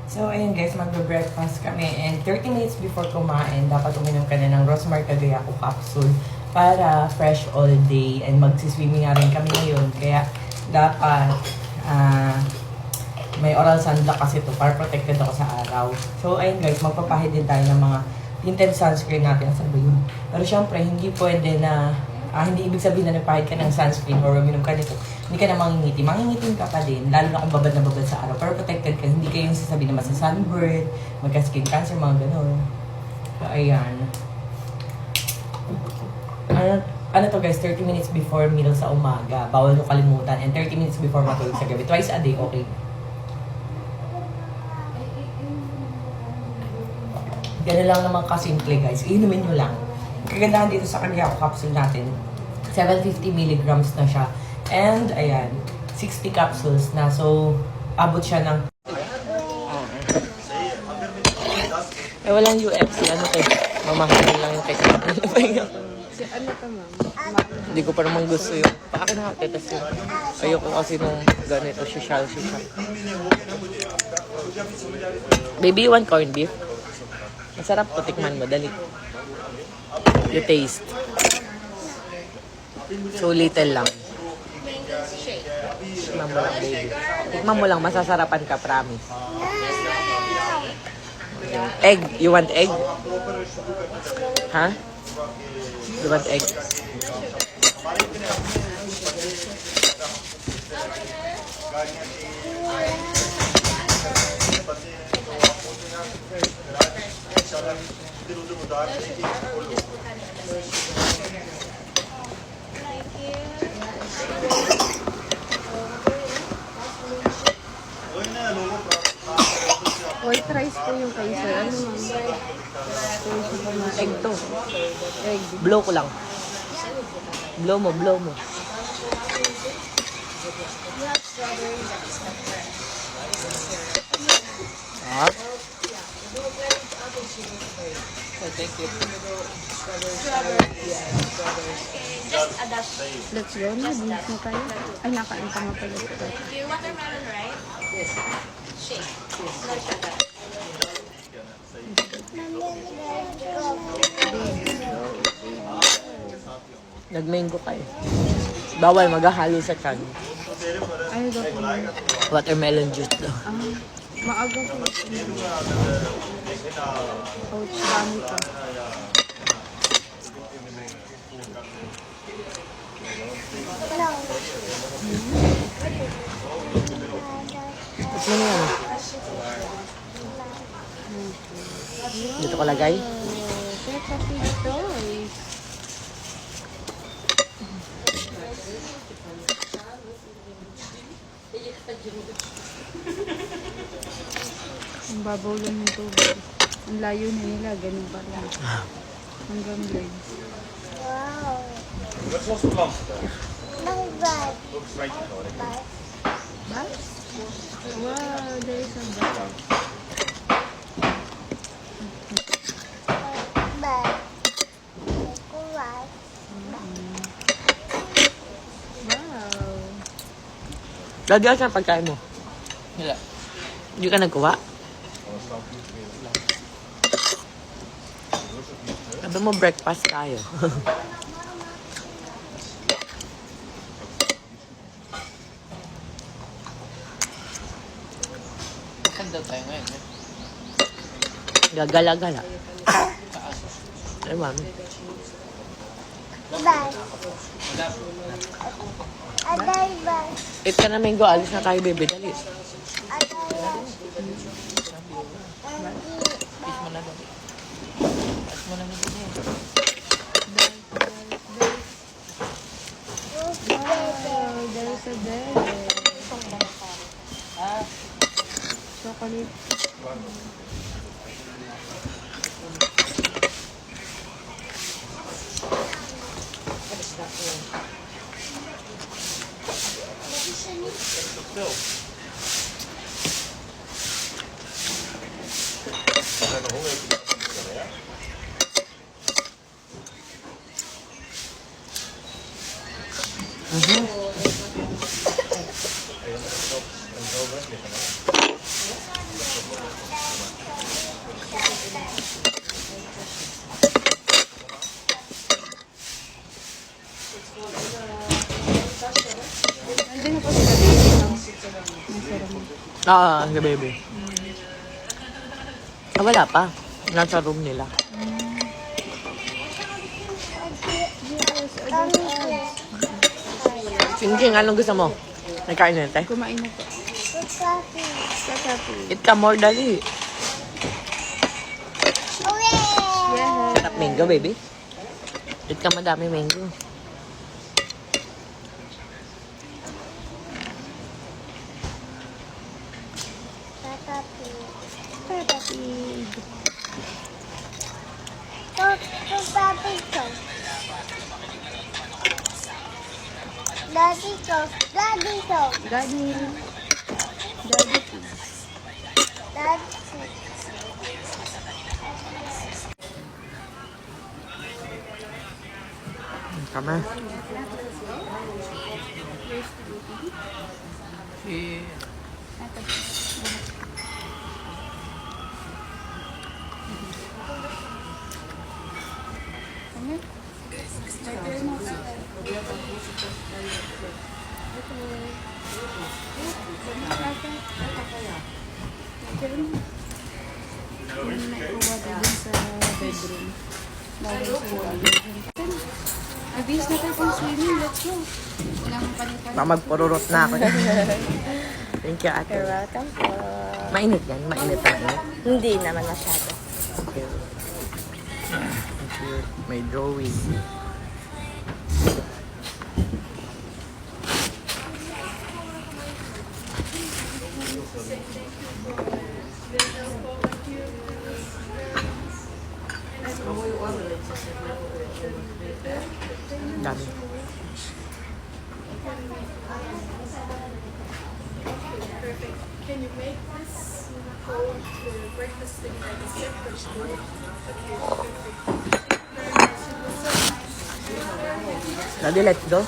So, ayun guys, magbe-breakfast kami and 30 minutes before kumain, dapat uminom ka na ng Rosmar Cagayaco capsule para fresh all day and magsiswimming nga rin kami ngayon. Kaya, dapat may oral sunblock kasi to para protected ako sa araw. So, ayun guys, magpapahid din tayo ng mga tinted sunscreen natin. Saan ba yun? Pero syempre, hindi pwede na hindi ibig sabihin na nagpahid ka ng sunscreen or uminom ka nito, hindi ka na mangingiti. Mangingitin ka pa din, lalo na kung babad na babad sa araw. Pero protected ka, hindi kayo yung sasabihin na masa-sunburn, magka-skin cancer, mga gano'n. So, ayan. Ano to guys, 30 minutes before meal sa umaga, bawal nyo kalimutan. And 30 minutes before matulog sa gabi. Twice a day, okay. Ganun lang naman kasimple guys, inumin nyo lang. Kagandahan dito sa Cagayaco capsule natin, 750 milligrams na siya. And, ayan, 60 capsules na. So, abot siya ng... walang UFC. Ano kayo? Mamahalin lang yung kay Si ano ka, ma'am? Hindi ko pa naman gusto yung... Paano nakatitas yun? Ayoko kasi nung ganito, social. Baby, you want corned beef? Masarap to, tikman mo. Dali. You taste. So, little lang. Tikman mo lang, baby. Tikman mo lang, masasarapan ka, promise. Egg. You want egg? Ha? You want egg? White rice po yung kay sir. Ano, ma'am? Egg to. Egg. Blow ko lang. Blow mo. Ah. Thank you. Let's go na. Beef na tayo. Ay, nakain ka nga pala. You watermelon, right? Yes. Shake. No sugar. Nag-mango ka eh. Bawal, maghahalo sa tiyan. Ay, ba po? Watermelon juice daw. Maaga po. Ouch, dami pa. Gusto mo na yan? Dito ko lagay? Kaya kasi ito eh. Ang babaw lang yung tubig. Ang layo na nila, ganun pa lang. Hanggang legs. Wow. Wat was het land? Lang bad. Looks right to know. Bas? Wow, there is a bus. Bad. Kuwat. Wow. Lagyan sa pagkain mo. Wala. Hindi ka nagkuha? Sabi mo breakfast tayo. Saan daw tayo ngayon? Gagala-gala. Ay, mami. Bad. Aday bad. Eat ka na mango. Alis na tayo, baby. Dali. Aday bad. Kiss mo na doon. Kiss mo na doon. Wow, there is a bed. Chocolate. Si baby. Wala pa. Nasa room nila. Sinking, anong gusto mo? Nagkain na tayo? Kumain na po. Kakapi. Kakapi. Eat ka more, dali. Uwe! Yes. Sarap mango, baby. Eat ka madami mango. Kakapi. Kakapi. Kakapi ko. Daddy ko. Daddy ko. Daddy. Daddy. Daddy. Kama. Ano? Nagkuha din sa bedroom. Bawal sa bedroom. Abis na tayo pang swimming. Let's go. Ilang panipan. Magpururot na ako. Thank you, ate. You're welcome po. Mainit yan? Mainit na mainit. Hindi naman masyado. Okay. Thank you. May drawing. Dami. Daddy, let's go.